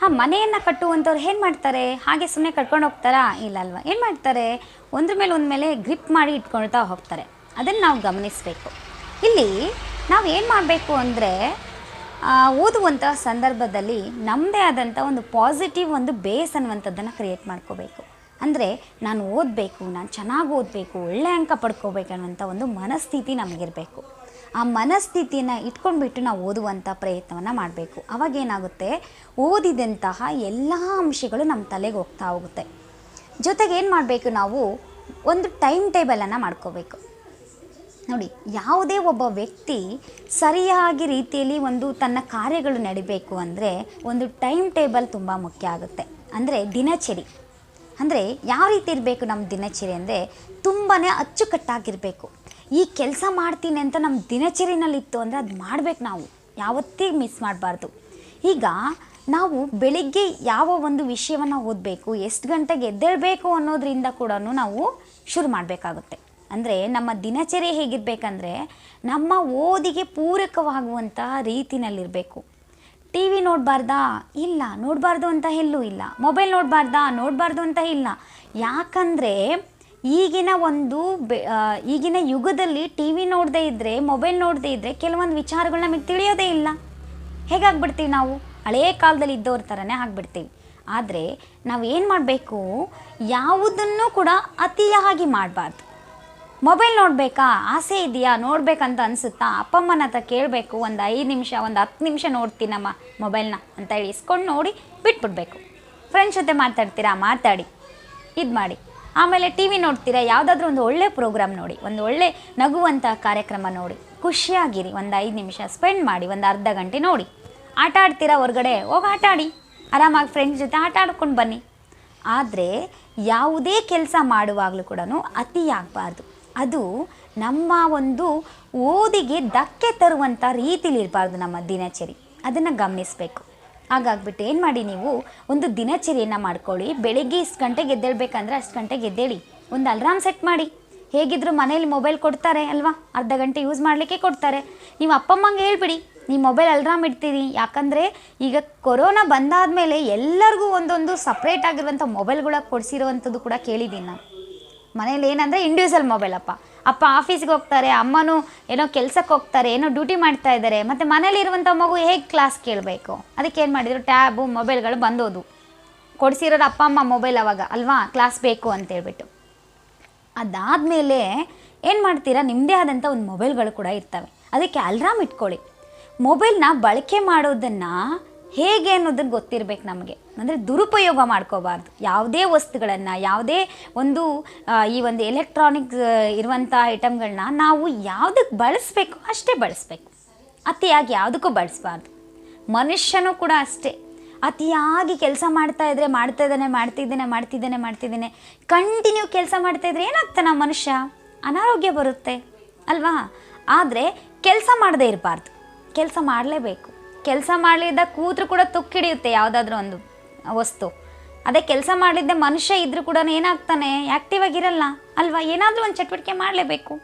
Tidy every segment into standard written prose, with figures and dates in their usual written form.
ಹಾಂ, ಮನೆಯನ್ನು ಕಟ್ಟುವಂಥವ್ರು ಏನು ಮಾಡ್ತಾರೆ? ಹಾಗೆ ಸುಮ್ಮನೆ ಕಟ್ಕೊಂಡು ಹೋಗ್ತಾರಾ? ಇಲ್ಲ ಅಲ್ವಾ? ಏನು ಮಾಡ್ತಾರೆ? ಒಂದ್ರ ಮೇಲೆ ಒಂದು ಮೇಲೆ ಗ್ರಿಪ್ ಮಾಡಿ ಇಟ್ಕೊಳ್ತಾ ಹೋಗ್ತಾರೆ. ಅದನ್ನು ನಾವು ಗಮನಿಸಬೇಕು. ಇಲ್ಲಿ ನಾವು ಏನು ಮಾಡಬೇಕು ಅಂದರೆ, ಓದುವಂಥ ಸಂದರ್ಭದಲ್ಲಿ ನಮ್ಮದೇ ಆದಂಥ ಒಂದು ಪಾಸಿಟಿವ್ ಒಂದು ಬೇಸ್ ಅನ್ನುವಂಥದ್ದನ್ನು ಕ್ರಿಯೇಟ್ ಮಾಡ್ಕೋಬೇಕು. ಅಂದರೆ ನಾನು ಓದಬೇಕು, ನಾನು ಚೆನ್ನಾಗಿ ಓದಬೇಕು, ಒಳ್ಳೆಯ ಅಂಕ ಪಡ್ಕೋಬೇಕು ಅನ್ನುವಂಥ ಒಂದು ಮನಸ್ಥಿತಿ ನಮಗಿರಬೇಕು. ಆ ಮನಸ್ಥಿತಿಯನ್ನು ಇಟ್ಕೊಂಡ್ಬಿಟ್ಟು ನಾವು ಓದುವಂಥ ಪ್ರಯತ್ನವನ್ನು ಮಾಡಬೇಕು. ಅವಾಗೇನಾಗುತ್ತೆ, ಓದಿದಂತಹ ಎಲ್ಲ ಅಂಶಗಳು ನಮ್ಮ ತಲೆಗೆ ಹೋಗ್ತಾ ಹೋಗುತ್ತೆ. ಜೊತೆಗೆ ಏನು ಮಾಡಬೇಕು, ನಾವು ಒಂದು ಟೈಮ್ ಟೇಬಲನ್ನು ಮಾಡ್ಕೋಬೇಕು. ನೋಡಿ, ಯಾವುದೇ ಒಬ್ಬ ವ್ಯಕ್ತಿ ಸರಿಯಾಗಿ ರೀತಿಯಲ್ಲಿ ಒಂದು ತನ್ನ ಕಾರ್ಯಗಳು ನಡಿಬೇಕು ಅಂದರೆ ಒಂದು ಟೈಮ್ ಟೇಬಲ್ ತುಂಬ ಮುಖ್ಯ ಆಗುತ್ತೆ. ಅಂದರೆ ದಿನಚರಿ, ಅಂದರೆ ಯಾವ ರೀತಿ ಇರಬೇಕು ನಮ್ಮ ದಿನಚರಿ ಅಂದರೆ ತುಂಬಾ ಅಚ್ಚುಕಟ್ಟಾಗಿರಬೇಕು. ಈ ಕೆಲಸ ಮಾಡ್ತೀನಿ ಅಂತ ನಮ್ಮ ದಿನಚರಿನಲ್ಲಿತ್ತು ಅಂದರೆ ಅದು ಮಾಡಬೇಕು, ನಾವು ಯಾವತ್ತಿಗೂ ಮಿಸ್ ಮಾಡಬಾರ್ದು. ಈಗ ನಾವು ಬೆಳಿಗ್ಗೆ ಯಾವ ಒಂದು ವಿಷಯವನ್ನು ಓದಬೇಕು, ಎಷ್ಟು ಗಂಟೆಗೆ ಎದ್ದೇಳಬೇಕು ಅನ್ನೋದರಿಂದ ಕೂಡ ನಾವು ಶುರು ಮಾಡಬೇಕಾಗುತ್ತೆ. ಅಂದರೆ ನಮ್ಮ ದಿನಚರಿ ಹೇಗಿರಬೇಕಂದ್ರೆ ನಮ್ಮ ಓದಿಗೆ ಪೂರಕವಾಗುವಂತಹ ರೀತಿಯಲ್ಲಿರಬೇಕು. T V ನೋಡಬಾರ್ದಾ? ಇಲ್ಲ, ನೋಡಬಾರ್ದು ಅಂತ ಎಲ್ಲೂ ಇಲ್ಲ. ಮೊಬೈಲ್ ನೋಡಬಾರ್ದಾ? ನೋಡಬಾರ್ದು ಅಂತ ಇಲ್ಲ. ಯಾಕಂದರೆ ಈಗಿನ ಯುಗದಲ್ಲಿ ಟಿ ವಿ ನೋಡದೇ ಇದ್ದರೆ, ಮೊಬೈಲ್ ನೋಡದೇ ಇದ್ದರೆ ಕೆಲವೊಂದು ವಿಚಾರಗಳು ನಮಗೆ ತಿಳಿಯೋದೇ ಇಲ್ಲ. ಹೇಗಾಗ್ಬಿಡ್ತೀವಿ ನಾವು? ಹಳೆಯ ಕಾಲದಲ್ಲಿ ಇದ್ದವ್ರ ಥರನೇ ಆಗಿಬಿಡ್ತೀವಿ. ಆದರೆ ನಾವು ಏನು ಮಾಡಬೇಕು, ಯಾವುದನ್ನು ಕೂಡ ಅತಿಯಾಗಿ ಮಾಡಬಾರ್ದು. ಮೊಬೈಲ್ ನೋಡಬೇಕಾ? ಆಸೆ ಇದೆಯಾ? ನೋಡಬೇಕಂತ ಅನಿಸುತ್ತಾ? ಅಪ್ಪ ಅಮ್ಮನ ಹತ್ರ ಕೇಳಬೇಕು, ಒಂದು 5 ನಿಮಿಷ, ಒಂದು 10 ನಿಮಿಷ ನೋಡ್ತೀನಮ್ಮ ಮೊಬೈಲ್ನ ಅಂತ ಹೇಳಿ ಇಸ್ಕೊಂಡು ನೋಡಿ ಬಿಟ್ಬಿಡ್ಬೇಕು. ಫ್ರೆಂಡ್ಸ್ ಜೊತೆ ಮಾತಾಡ್ತೀರಾ? ಮಾತಾಡಿ, ಇದು ಮಾಡಿ. ಆಮೇಲೆ ಟಿ ವಿ ನೋಡ್ತೀರಾ? ಯಾವುದಾದ್ರೂ ಒಂದು ಒಳ್ಳೆ ಪ್ರೋಗ್ರಾಮ್ ನೋಡಿ, ಒಂದು ಒಳ್ಳೆ ನಗುವಂಥ ಕಾರ್ಯಕ್ರಮ ನೋಡಿ, ಖುಷಿಯಾಗಿರಿ. ಒಂದು 5 ನಿಮಿಷ ಸ್ಪೆಂಡ್ ಮಾಡಿ, ಒಂದು ಅರ್ಧ ಗಂಟೆ ನೋಡಿ. ಆಟ ಆಡ್ತೀರಾ? ಹೊರಗಡೆ ಹೋಗಿ ಆಟ ಆಡಿ, ಆರಾಮಾಗಿ ಫ್ರೆಂಡ್ಸ್ ಜೊತೆ ಆಟ ಆಡ್ಕೊಂಡು ಬನ್ನಿ. ಆದರೆ ಯಾವುದೇ ಕೆಲಸ ಮಾಡುವಾಗಲೂ ಕೂಡ ಅತಿಯಾಗಬಾರ್ದು. ಅದು ನಮ್ಮ ಒಂದು ಓದಿಗೆ ಧಕ್ಕೆ ತರುವಂಥ ರೀತಿಲಿರಬಾರ್ದು ನಮ್ಮ ದಿನಚರಿ. ಅದನ್ನು ಗಮನಿಸಬೇಕು. ಹಾಗಾಗ್ಬಿಟ್ಟು ಏನು ಮಾಡಿ, ನೀವು ಒಂದು ದಿನಚರಿಯನ್ನು ಮಾಡ್ಕೊಳ್ಳಿ. ಬೆಳಗ್ಗೆ ಇಷ್ಟು ಗಂಟೆಗೆ ಎದ್ದೇಳಬೇಕಂದ್ರೆ ಅಷ್ಟು ಗಂಟೆಗೆ ಎದ್ದೇಳಿ. ಒಂದು ಅಲ್ರಾಮ್ ಸೆಟ್ ಮಾಡಿ. ಹೇಗಿದ್ದರೂ ಮನೇಲಿ ಮೊಬೈಲ್ ಕೊಡ್ತಾರೆ ಅಲ್ವಾ? ಅರ್ಧ ಗಂಟೆ ಯೂಸ್ ಮಾಡಲಿಕ್ಕೆ ಕೊಡ್ತಾರೆ. ನೀವು ಅಪ್ಪ ಅಮ್ಮಂಗೆ ಹೇಳ್ಬಿಡಿ, ನೀವು ಮೊಬೈಲ್ ಅಲ್ರಾಮ್ ಇಡ್ತೀರಿ. ಯಾಕಂದರೆ ಈಗ ಕೊರೋನಾ ಬಂದಾದಮೇಲೆ ಎಲ್ಲರಿಗೂ ಒಂದೊಂದು ಸಪ್ರೇಟ್ ಆಗಿರುವಂಥ ಮೊಬೈಲ್ಗಳ ಕೊಡಿಸಿರುವಂಥದ್ದು ಕೂಡ ಕೇಳಿದ್ದೀನಿ ನಾನು. ಮನೇಲಿ ಏನಂದರೆ ಇಂಡಿವಿಜುವಲ್ ಮೊಬೈಲ್. ಅಪ್ಪ ಆಫೀಸ್ಗೆ ಹೋಗ್ತಾರೆ, ಅಮ್ಮನೂ ಏನೋ ಕೆಲಸಕ್ಕೆ ಹೋಗ್ತಾರೆ, ಏನೋ ಡ್ಯೂಟಿ ಮಾಡ್ತಾ ಇದ್ದಾರೆ. ಮತ್ತು ಮನೇಲಿರುವಂಥ ಮಗು ಹೇಗೆ ಕ್ಲಾಸ್ ಕೇಳಬೇಕು? ಅದಕ್ಕೆ ಏನು ಮಾಡಿದರು, ಟ್ಯಾಬು ಮೊಬೈಲ್ಗಳು ಬಂದೋದು. ಕೊಡಿಸಿರೋರು ಅಪ್ಪ ಅಮ್ಮ ಮೊಬೈಲ್ ಅವಾಗ ಅಲ್ವಾ, ಕ್ಲಾಸ್ ಬೇಕು ಅಂತೇಳ್ಬಿಟ್ಟು. ಅದಾದಮೇಲೆ ಏನು ಮಾಡ್ತೀರಾ, ನಿಮ್ಮದೇ ಆದಂಥ ಒಂದು ಮೊಬೈಲ್ಗಳು ಕೂಡ ಇರ್ತವೆ. ಅದಕ್ಕೆ ಅಲ್ರಾಮ್ ಇಟ್ಕೊಳ್ಳಿ. ಮೊಬೈಲ್ನ ಬಳಕೆ ಮಾಡೋದನ್ನು ಹೇಗೆ ಅನ್ನೋದನ್ನು ಗೊತ್ತಿರಬೇಕು ನಮಗೆ. ಅಂದರೆ ದುರುಪಯೋಗ ಮಾಡ್ಕೋಬಾರ್ದು. ಯಾವುದೇ ವಸ್ತುಗಳನ್ನು, ಯಾವುದೇ ಒಂದು ಈ ಒಂದು ಎಲೆಕ್ಟ್ರಾನಿಕ್ಸ್ ಇರುವಂಥ ಐಟಮ್ಗಳನ್ನ ನಾವು ಯಾವುದಕ್ಕೆ ಬಳಸಬೇಕು ಅಷ್ಟೇ ಬಳಸಬೇಕು. ಅತಿಯಾಗಿ ಯಾವುದಕ್ಕೂ ಬಳಸಬಾರ್ದು. ಮನುಷ್ಯನೂ ಕೂಡ ಅಷ್ಟೇ. ಅತಿಯಾಗಿ ಕೆಲಸ ಮಾಡ್ತಾಯಿದ್ರೆ ಮಾಡ್ತಿದ್ದೇನೆ ಕಂಟಿನ್ಯೂ ಕೆಲಸ ಮಾಡ್ತಾಯಿದ್ರೆ ಏನಾಗ್ತಾನೆ ಮನುಷ್ಯ? ಅನಾರೋಗ್ಯ ಬರುತ್ತೆ ಅಲ್ವಾ? ಆದರೆ ಕೆಲಸ ಮಾಡದೇ ಇರಬಾರ್ದು. ಕೆಲಸ ಮಾಡಲೇಬೇಕು. ಕೆಲಸ ಮಾಡಲಿದ್ದ ಕೂತ್ರು ಕೂಡ ತುಕ್ಕಿಡಿಯುತ್ತೆ ಯಾವುದಾದ್ರೂ ಒಂದು ವಸ್ತು. ಅದೇ ಕೆಲಸ ಮಾಡಲಿದ್ದೆ ಮನುಷ್ಯ ಇದ್ದರೂ ಕೂಡ ಏನಾಗ್ತಾನೆ, ಆ್ಯಕ್ಟಿವ್ ಆಗಿರಲ್ಲ ಅಲ್ವಾ? ಏನಾದರೂ ಒಂದು ಚಟುವಟಿಕೆ ಮಾಡಲೇಬೇಕು.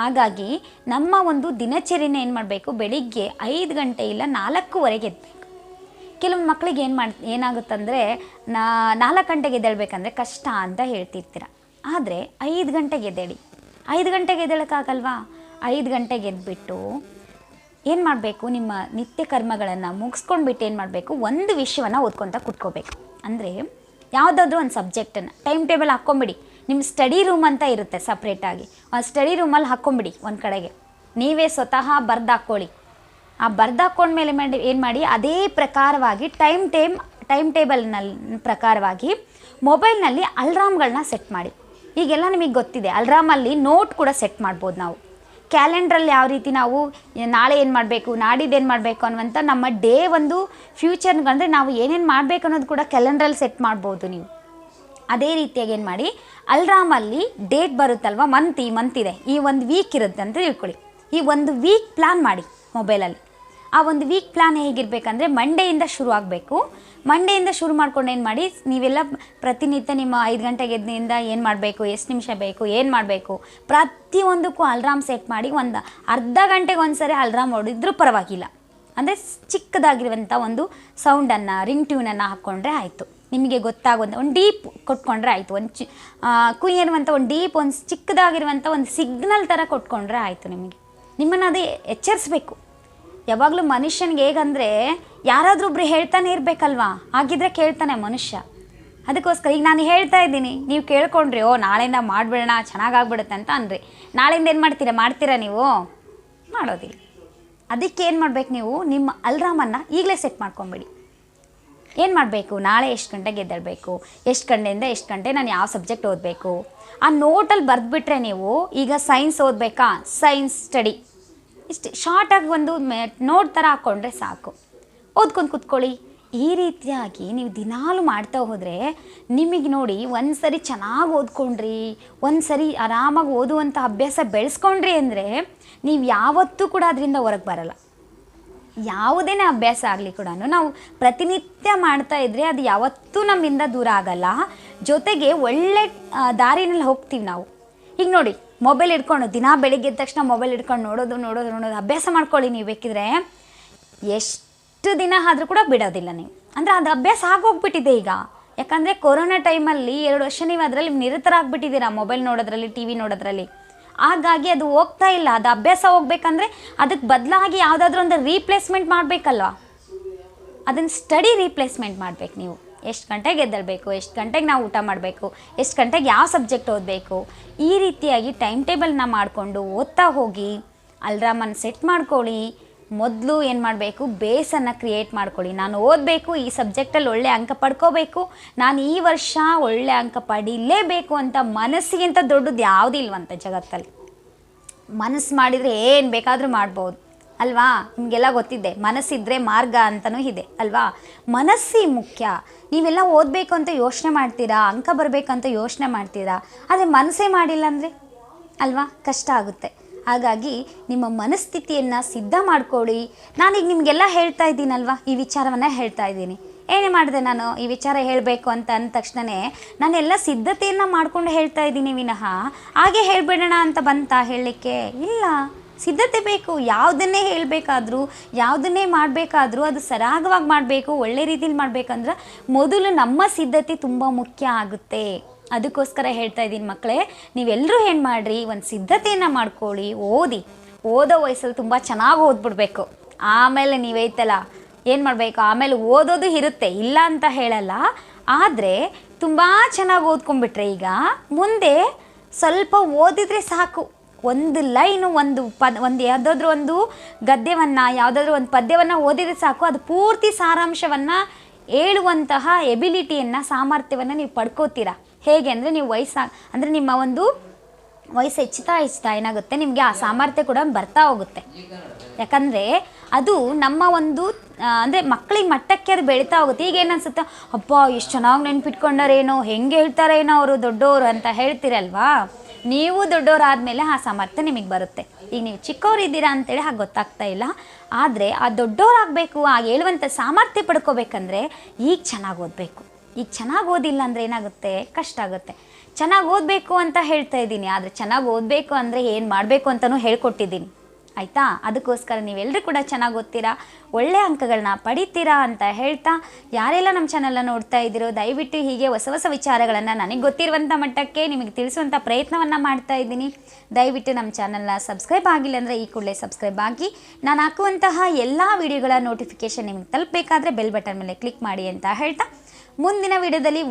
ಹಾಗಾಗಿ ನಮ್ಮ ಒಂದು ದಿನಚರಿನ ಏನು ಮಾಡಬೇಕು, ಬೆಳಿಗ್ಗೆ 5 ಗಂಟೆ ಇಲ್ಲ 4:15 ಎದ್ದಬೇಕು. ಕೆಲವೊಂದು ಮಕ್ಕಳಿಗೆ ಏನಾಗುತ್ತಂದರೆ 4 ಗಂಟೆಗೆ ಎದ್ದೇಳಬೇಕಂದ್ರೆ ಕಷ್ಟ ಅಂತ ಹೇಳ್ತಿರ್ತೀರ. ಆದರೆ 5 ಗಂಟೆಗೆ ಎದ್ದೇಳಿ. 5 ಗಂಟೆಗೆ ಎದ್ದೇಳೋಕ್ಕಾಗಲ್ವಾ? 5 ಗಂಟೆಗೆ ಎದ್ಬಿಟ್ಟು ಏನು ಮಾಡಬೇಕು, ನಿಮ್ಮ ನಿತ್ಯ ಕರ್ಮಗಳನ್ನು ಮುಗಿಸ್ಕೊಂಡ್ಬಿಟ್ಟು ಏನು ಮಾಡಬೇಕು, ಒಂದು ವಿಷಯವನ್ನು ಓದ್ಕೊತ ಕುತ್ಕೋಬೇಕು. ಅಂದರೆ ಯಾವುದಾದ್ರೂ ಒಂದು ಸಬ್ಜೆಕ್ಟನ್ನು ಟೈಮ್ ಟೇಬಲ್ ಹಾಕ್ಕೊಂಬಿಡಿ. ನಿಮ್ಮ ಸ್ಟಡಿ ರೂಮ್ ಅಂತ ಇರುತ್ತೆ ಸಪ್ರೇಟಾಗಿ, ಆ ಸ್ಟಡಿ ರೂಮಲ್ಲಿ ಹಾಕ್ಕೊಂಬಿಡಿ ಒಂದು ಕಡೆಗೆ. ನೀವೇ ಸ್ವತಃ ಬರ್ದಾಕ್ಕೊಳ್ಳಿ. ಆ ಬರ್ದಾಕ್ಕೊಂಡ್ಮೇಲೆ ಏನು ಮಾಡಿ, ಅದೇ ಪ್ರಕಾರವಾಗಿ ಟೈಮ್ ಟೇಬಲ್ನಲ್ಲಿ ಪ್ರಕಾರವಾಗಿ ಮೊಬೈಲ್ನಲ್ಲಿ ಅಲ್ರಾಮ್ಗಳನ್ನ ಸೆಟ್ ಮಾಡಿ. ಈಗೆಲ್ಲ ನಿಮಗೆ ಗೊತ್ತಿದೆ, ಅಲ್ರಾಮಲ್ಲಿ ನೋಟ್ ಕೂಡ ಸೆಟ್ ಮಾಡ್ಬೋದು ನಾವು. ಕ್ಯಾಲೆಂಡ್ರಲ್ಲಿ ಯಾವ ರೀತಿ ನಾವು ನಾಳೆ ಏನು ಮಾಡಬೇಕು, ನಾಡಿದ್ದು ಏನು ಮಾಡಬೇಕು ಅನ್ನುವಂಥ ನಮ್ಮ ಡೇ ಒಂದು ಫ್ಯೂಚರ್ಗಂದರೆ ನಾವು ಏನೇನು ಮಾಡಬೇಕು ಅನ್ನೋದು ಕೂಡ ಕ್ಯಾಲೆಂಡ್ರಲ್ಲಿ ಸೆಟ್ ಮಾಡ್ಬೋದು ನೀವು. ಅದೇ ರೀತಿಯಾಗಿ ಏನು ಮಾಡಿ, ಅಲ್ರಾಮಲ್ಲಿ ಡೇಟ್ ಬರುತ್ತಲ್ವ, ಮಂತ್ ಇದೆ, ಈ ಒಂದು ವೀಕ್ ಇರುತ್ತೆ ಅಂತ ತಿಳ್ಕೊಳ್ಳಿ. ಈ ಒಂದು ವೀಕ್ ಪ್ಲ್ಯಾನ್ ಮಾಡಿ ಮೊಬೈಲಲ್ಲಿ. ಆ ಒಂದು ವೀಕ್ ಪ್ಲ್ಯಾನ್ ಹೇಗಿರಬೇಕಂದ್ರೆ ಮಂಡೆಯಿಂದ ಶುರು ಆಗಬೇಕು. ಮಂಡೆಯಿಂದ ಶುರು ಮಾಡ್ಕೊಂಡು ಏನು ಮಾಡಿ, ನೀವೆಲ್ಲ ಪ್ರತಿನಿತ್ಯ ನಿಮ್ಮ 5 ಗಂಟೆಗೆ ಎದ್ದಿಂದ ಏನು ಮಾಡಬೇಕು, ಎಷ್ಟು ನಿಮಿಷ ಬೇಕು, ಏನು ಮಾಡಬೇಕು, ಪ್ರತಿಯೊಂದಕ್ಕೂ ಅಲ್ರಾಮ್ ಸೆಟ್ ಮಾಡಿ. ಒಂದು ಅರ್ಧ ಗಂಟೆಗೆ ಒಂದು ಸರಿ ಅಲ್ರಾಮ್ ಹೊಡಿದ್ರೂ ಪರವಾಗಿಲ್ಲ. ಅಂದರೆ ಚಿಕ್ಕದಾಗಿರುವಂಥ ಒಂದು ಸೌಂಡನ್ನು ರಿಂಗ್ ಟ್ಯೂನನ್ನು ಹಾಕ್ಕೊಂಡ್ರೆ ಆಯಿತು. ನಿಮಗೆ ಗೊತ್ತಾಗುವಂಥ ಒಂದು ಡೀಪ್ ಕೊಟ್ಕೊಂಡ್ರೆ ಆಯಿತು. ಒಂದು ಕುಯ್ ಅನ್ನುವಂಥ ಒಂದು ಡೀಪ್ ಒಂದು ಚಿಕ್ಕದಾಗಿರುವಂಥ ಒಂದು ಸಿಗ್ನಲ್ ಥರ ಕೊಟ್ಕೊಂಡ್ರೆ ಆಯಿತು. ನಿಮ್ಮನ್ನು ಅದೇ ಎಚ್ಚರಿಸ್ಬೇಕು. ಯಾವಾಗಲೂ ಮನುಷ್ಯನಿಗೆ ಹೇಗಂದರೆ ಯಾರಾದರೂ ಒಬ್ರು ಹೇಳ್ತಾನೆ ಇರಬೇಕಲ್ವಾ, ಆಗಿದ್ರೆ ಕೇಳ್ತಾನೆ ಮನುಷ್ಯ. ಅದಕ್ಕೋಸ್ಕರ ಈಗ ನಾನು ಹೇಳ್ತಾ ಇದ್ದೀನಿ, ನೀವು ಕೇಳ್ಕೊಂಡ್ರಿ, ಓ ನಾಳೆಯಿಂದ ಮಾಡಿಬಿಡೋಣ ಚೆನ್ನಾಗಾಗ್ಬಿಡುತ್ತೆ ಅಂತ ಅಂದ್ರಿ. ನಾಳೆಯಿಂದ ಏನು ಮಾಡ್ತೀರಾ ನೀವು? ಮಾಡೋದಿಲ್ಲ. ಅದಕ್ಕೆ ಏನು ಮಾಡಬೇಕು, ನೀವು ನಿಮ್ಮ ಅಲ್ರಾಮನ್ನು ಈಗಲೇ ಸೆಟ್ ಮಾಡ್ಕೊಂಬಿಡಿ. ಏನು ಮಾಡಬೇಕು, ನಾಳೆ ಎಷ್ಟು ಗಂಟೆಗೆ ಎದ್ದೇಳಬೇಕು, ಎಷ್ಟು ಗಂಟೆಯಿಂದ ಎಷ್ಟು ಗಂಟೆ ನಾನು ಯಾವ ಸಬ್ಜೆಕ್ಟ್ ಓದಬೇಕು, ಆ ನೋಟಲ್ಲಿ ಬರೆದ್ಬಿಟ್ರೆ ನೀವು ಈಗ ಸೈನ್ಸ್ ಓದಬೇಕಾ, ಸೈನ್ಸ್ ಸ್ಟಡಿ ಇಷ್ಟು ಶಾರ್ಟಾಗಿ ಒಂದು ನೋಟ್ ಥರ ಹಾಕ್ಕೊಂಡ್ರೆ ಸಾಕು, ಓದ್ಕೊಂಡು ಕೂತ್ಕೊಳ್ಳಿ. ಈ ರೀತಿಯಾಗಿ ನೀವು ದಿನಾಲು ಮಾಡ್ತಾ ಹೋದರೆ ನಿಮಗೆ ನೋಡಿ, ಒಂದು ಸರಿ ಚೆನ್ನಾಗಿ ಓದ್ಕೊಂಡ್ರಿ, ಒಂದು ಸರಿ ಆರಾಮಾಗಿ ಓದುವಂಥ ಅಭ್ಯಾಸ ಬೆಳೆಸ್ಕೊಂಡ್ರಿ ಅಂದರೆ ನೀವು ಯಾವತ್ತೂ ಕೂಡ ಅದರಿಂದ ಹೊರಗೆ ಬರಲ್ಲ. ಯಾವುದೇ ಅಭ್ಯಾಸ ಆಗಲಿ ಕೂಡ ನಾವು ಪ್ರತಿನಿತ್ಯ ಮಾಡ್ತಾ ಇದ್ದರೆ ಅದು ಯಾವತ್ತೂ ನಮ್ಮಿಂದ ದೂರ ಆಗಲ್ಲ. ಜೊತೆಗೆ ಒಳ್ಳೆ ದಾರಿನಲ್ಲಿ ಹೋಗ್ತೀವಿ ನಾವು. ಈಗ ನೋಡಿ, ಮೊಬೈಲ್ ಹಿಡ್ಕೊಂಡು ದಿನ ಬೆಳಿಗ್ಗೆ ಎದ್ದ ತಕ್ಷಣ ಮೊಬೈಲ್ ಹಿಡ್ಕೊಂಡು ನೋಡೋದು ಅಭ್ಯಾಸ ಮಾಡ್ಕೊಳ್ಳಿ. ನೀವು ಬೇಕಿದ್ರೆ ಎಷ್ಟು ದಿನ ಆದರೂ ಕೂಡ ಬಿಡೋದಿಲ್ಲ ನೀವು. ಅಂದರೆ ಅದು ಅಭ್ಯಾಸ ಆಗೋಗ್ಬಿಟ್ಟಿದೆ ಈಗ. ಯಾಕಂದರೆ ಕೊರೋನಾ ಟೈಮಲ್ಲಿ 2 ವರ್ಷ ನೀವು ಅದರಲ್ಲಿ ನಿರತರಾಗ್ಬಿಟ್ಟಿದ್ದೀರಾ, ಮೊಬೈಲ್ ನೋಡೋದ್ರಲ್ಲಿ, ಟಿ ವಿ ನೋಡೋದ್ರಲ್ಲಿ. ಹಾಗಾಗಿ ಅದು ಹೋಗ್ತಾ ಇಲ್ಲ. ಅದು ಅಭ್ಯಾಸ ಹೋಗ್ಬೇಕಂದ್ರೆ ಅದಕ್ಕೆ ಬದಲಾಗಿ ಯಾವುದಾದ್ರೂ ಒಂದು ರೀಪ್ಲೇಸ್ಮೆಂಟ್ ಮಾಡಬೇಕಲ್ವ. ಅದನ್ನು ಸ್ಟಡಿ ರೀಪ್ಲೇಸ್ಮೆಂಟ್ ಮಾಡಬೇಕು ನೀವು. ಎಷ್ಟು ಗಂಟೆಗೆ ಎದ್ದೇಳಬೇಕು, ಎಷ್ಟು ಗಂಟೆಗೆ ನಾವು ಊಟ ಮಾಡಬೇಕು, ಎಷ್ಟು ಗಂಟೆಗೆ ಯಾವ ಸಬ್ಜೆಕ್ಟ್ ಓದಬೇಕು, ಈ ರೀತಿಯಾಗಿ ಟೈಮ್ ಟೇಬಲ್ನ ಮಾಡಿಕೊಂಡು ಓದ್ತಾ ಹೋಗಿ. ಅಲ್ರಾಮನ್ನು ಸೆಟ್ ಮಾಡ್ಕೊಳ್ಳಿ. ಮೊದಲು ಏನು ಮಾಡಬೇಕು, ಬೇಸನ್ನು ಕ್ರಿಯೇಟ್ ಮಾಡ್ಕೊಳ್ಳಿ. ನಾನು ಓದಬೇಕು, ಈ ಸಬ್ಜೆಕ್ಟಲ್ಲಿ ಒಳ್ಳೆ ಅಂಕ ಪಡ್ಕೋಬೇಕು, ನಾನು ಈ ವರ್ಷ ಒಳ್ಳೆ ಅಂಕ ಪಡೀಲೇಬೇಕು ಅಂತ ಮನಸ್ಸಿಗಿಂತ ದೊಡ್ಡದು ಯಾವುದೂ ಇಲ್ವಂತ ಜಗತ್ತಲ್ಲಿ. ಮನಸ್ಸು ಮಾಡಿದರೆ ಏನು ಬೇಕಾದರೂ ಮಾಡ್ಬೋದು ಅಲ್ವಾ. ನಿಮಗೆಲ್ಲ ಗೊತ್ತಿದೆ, ಮನಸ್ಸಿದ್ರೆ ಮಾರ್ಗ ಅಂತಲೂ ಇದೆ ಅಲ್ವಾ. ಮನಸ್ಸಿ ಮುಖ್ಯ. ನೀವೆಲ್ಲ ಓದಬೇಕು ಅಂತ ಯೋಚನೆ ಮಾಡ್ತೀರಾ, ಅಂಕ ಬರಬೇಕಂತ ಯೋಚನೆ ಮಾಡ್ತೀರಾ, ಆದರೆ ಮನಸ್ಸೇ ಮಾಡಿಲ್ಲ ಅಂದರೆ ಅಲ್ವಾ ಕಷ್ಟ ಆಗುತ್ತೆ. ಹಾಗಾಗಿ ನಿಮ್ಮ ಮನಸ್ಥಿತಿಯನ್ನು ಸಿದ್ಧ ಮಾಡ್ಕೊಳ್ಳಿ. ನಾನೀಗ ನಿಮಗೆಲ್ಲ ಹೇಳ್ತಾ ಇದ್ದೀನಲ್ವ, ಈ ವಿಚಾರವನ್ನು ಹೇಳ್ತಾ ಇದ್ದೀನಿ. ಏನೇ ಮಾಡಿದೆ ನಾನು ಈ ವಿಚಾರ ಹೇಳಬೇಕು ಅಂತ ಅಂದ ತಕ್ಷಣವೇ ನಾನೆಲ್ಲ ಸಿದ್ಧತೆಯನ್ನು ಮಾಡ್ಕೊಂಡು ಹೇಳ್ತಾ ಇದ್ದೀನಿ ವಿನಃ ಹಾಗೆ ಹೇಳಿಬಿಡೋಣ ಅಂತ ಬಂತಾ ಹೇಳಲಿಕ್ಕೆ ಇಲ್ಲ. ಸಿದ್ಧತೆ ಬೇಕು. ಯಾವುದನ್ನೇ ಹೇಳಬೇಕಾದ್ರೂ, ಯಾವುದನ್ನೇ ಮಾಡಬೇಕಾದ್ರೂ ಅದು ಸರಾಗವಾಗಿ ಮಾಡಬೇಕು, ಒಳ್ಳೆ ರೀತಿಲಿ ಮಾಡಬೇಕಂದ್ರೆ ಮೊದಲು ನಮ್ಮ ಸಿದ್ಧತೆ ತುಂಬ ಮುಖ್ಯ ಆಗುತ್ತೆ. ಅದಕ್ಕೋಸ್ಕರ ಹೇಳ್ತಾ ಇದ್ದೀನಿ ಮಕ್ಕಳೇ, ನೀವೆಲ್ಲರೂ ಏನು ಮಾಡಿರಿ, ಒಂದು ಸಿದ್ಧತೆಯನ್ನು ಮಾಡ್ಕೊಳ್ಳಿ. ಓದೋ ವಯಸ್ಸಲ್ಲಿ ತುಂಬ ಚೆನ್ನಾಗಿ ಓದ್ಬಿಡ್ಬೇಕು. ಆಮೇಲೆ ನೀವೈತಲ್ಲ ಏನು ಮಾಡಬೇಕು, ಆಮೇಲೆ ಓದೋದು ಇರುತ್ತೆ, ಇಲ್ಲ ಅಂತ ಹೇಳಲ್ಲ. ಆದರೆ ತುಂಬ ಚೆನ್ನಾಗಿ ಓದ್ಕೊಂಡ್ಬಿಟ್ರೆ ಈಗ ಮುಂದೆ ಸ್ವಲ್ಪ ಓದಿದರೆ ಸಾಕು. ಒಂದು ಲೈನು, ಒಂದು ಯಾವುದಾದ್ರೂ ಒಂದು ಗದ್ಯವನ್ನು, ಯಾವುದಾದ್ರೂ ಒಂದು ಪದ್ಯವನ್ನು ಓದಿದರೆ ಸಾಕು, ಅದು ಪೂರ್ತಿ ಸಾರಾಂಶವನ್ನು ಹೇಳುವಂತಹ ಎಬಿಲಿಟಿಯನ್ನು, ಸಾಮರ್ಥ್ಯವನ್ನು ನೀವು ಪಡ್ಕೋತೀರಾ. ಹೇಗೆ ಅಂದರೆ ನೀವು ಅಂದರೆ ನಿಮ್ಮ ಒಂದು ವಯಸ್ಸು ಹೆಚ್ಚುತ್ತಾ ಏನಾಗುತ್ತೆ, ನಿಮಗೆ ಆ ಸಾಮರ್ಥ್ಯ ಕೂಡ ಬರ್ತಾ ಹೋಗುತ್ತೆ. ಯಾಕಂದರೆ ಅದು ನಮ್ಮ ಒಂದು ಅಂದರೆ ಮಕ್ಕಳಿಗೆ ಮಟ್ಟಕ್ಕೆ ಅದು ಬೆಳೀತಾ ಹೋಗುತ್ತೆ. ಈಗ ಏನು ಅನಿಸುತ್ತೆ, ಅಪ್ಪ ಎಷ್ಟು ಚೆನ್ನಾಗಿ ನೆನ್ಪಿಟ್ಕೊಂಡಾರೇನೋ, ಹೆಂಗೆ ಹೇಳ್ತಾರೇನೋ ಅವರು ದೊಡ್ಡವರು ಅಂತ ಹೇಳ್ತೀರಲ್ವಾ. ನೀವು ದೊಡ್ಡವರಾದಮೇಲೆ ಆ ಸಾಮರ್ಥ್ಯ ನಿಮಗೆ ಬರುತ್ತೆ. ಈಗ ನೀವು ಚಿಕ್ಕವರಿದ್ದೀರಾ ಅಂತೇಳಿ ಹಾಗೆ ಗೊತ್ತಾಗ್ತಾ ಇಲ್ಲ. ಆದರೆ ಆ ದೊಡ್ಡವರಾಗಬೇಕು, ಆ ಹೇಳುವಂಥ ಸಾಮರ್ಥ್ಯ ಪಡ್ಕೋಬೇಕಂದ್ರೆ ಈಗ ಚೆನ್ನಾಗಿ ಓದಬೇಕು. ಈಗ ಚೆನ್ನಾಗಿ ಓದಿಲ್ಲ ಅಂದರೆ ಏನಾಗುತ್ತೆ, ಕಷ್ಟ ಆಗುತ್ತೆ. ಚೆನ್ನಾಗಿ ಓದಬೇಕು ಅಂತ ಹೇಳ್ತಾ ಇದ್ದೀನಿ, ಆದರೆ ಚೆನ್ನಾಗಿ ಓದಬೇಕು ಅಂದರೆ ಏನು ಮಾಡಬೇಕು ಅಂತಲೂ ಹೇಳ್ಕೊಟ್ಟಿದ್ದೀನಿ ಆಯಿತಾ. ಅದಕ್ಕೋಸ್ಕರ ನೀವೆಲ್ಲರೂ ಕೂಡ ಚೆನ್ನಾಗಿ ಓದ್ತೀರಾ, ಒಳ್ಳೆಯ ಅಂಕಗಳನ್ನ ಪಡಿತೀರಾ ಅಂತ ಹೇಳ್ತಾ, ಯಾರೆಲ್ಲ ನಮ್ಮ ಚಾನಲ್ನ ನೋಡ್ತಾ ಇದ್ದೀರೋ ದಯವಿಟ್ಟು ಹೀಗೆ ಹೊಸ ಹೊಸ ವಿಚಾರಗಳನ್ನು ನನಗೆ ಗೊತ್ತಿರುವಂಥ ಮಟ್ಟಕ್ಕೆ ನಿಮಗೆ ತಿಳಿಸುವಂಥ ಪ್ರಯತ್ನವನ್ನು ಮಾಡ್ತಾ ಇದ್ದೀನಿ. ದಯವಿಟ್ಟು ನಮ್ಮ ಚಾನಲ್ನ ಸಬ್ಸ್ಕ್ರೈಬ್ ಆಗಿಲ್ಲ ಅಂದರೆ ಈ ಕೂಡಲೇ ಸಬ್ಸ್ಕ್ರೈಬ್ ಆಗಿ, ನಾನು ಹಾಕುವಂತಹ ಎಲ್ಲ ವಿಡಿಯೋಗಳ ನೋಟಿಫಿಕೇಷನ್ ನಿಮಗೆ ತಲುಪಬೇಕಾದ್ರೆ ಬೆಲ್ ಬಟನ್ ಮೇಲೆ ಕ್ಲಿಕ್ ಮಾಡಿ ಅಂತ ಹೇಳ್ತಾ, ಮುಂದಿನ ವಿಡಿಯೋದಲ್ಲಿ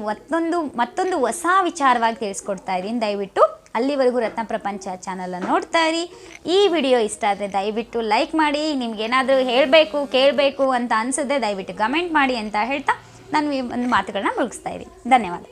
ಮತ್ತೊಂದು ಹೊಸ ವಿಚಾರವಾಗಿ ತಿಳಿಸ್ಕೊಡ್ತಾ ಇದ್ದೀನಿ. ದಯವಿಟ್ಟು ಅಲ್ಲಿವರೆಗೂ ರತ್ನ ಪ್ರಪಂಚ ಚಾನಲನ್ನು ನೋಡ್ತಾ ಇರಿ. ಈ ವಿಡಿಯೋ ಇಷ್ಟ ಆದರೆ ದಯವಿಟ್ಟು ಲೈಕ್ ಮಾಡಿ. ನಿಮಗೇನಾದರೂ ಹೇಳಬೇಕು ಕೇಳಬೇಕು ಅಂತ ಅನಿಸಿದ್ರೆ ದಯವಿಟ್ಟು ಕಮೆಂಟ್ ಮಾಡಿ ಅಂತ ಹೇಳ್ತಾ ನಾನು ಈ ಒಂದು ಮಾತುಗಳನ್ನ ಮುಗಿಸ್ತಾ ಇದ್ದೀನಿ. ಧನ್ಯವಾದ.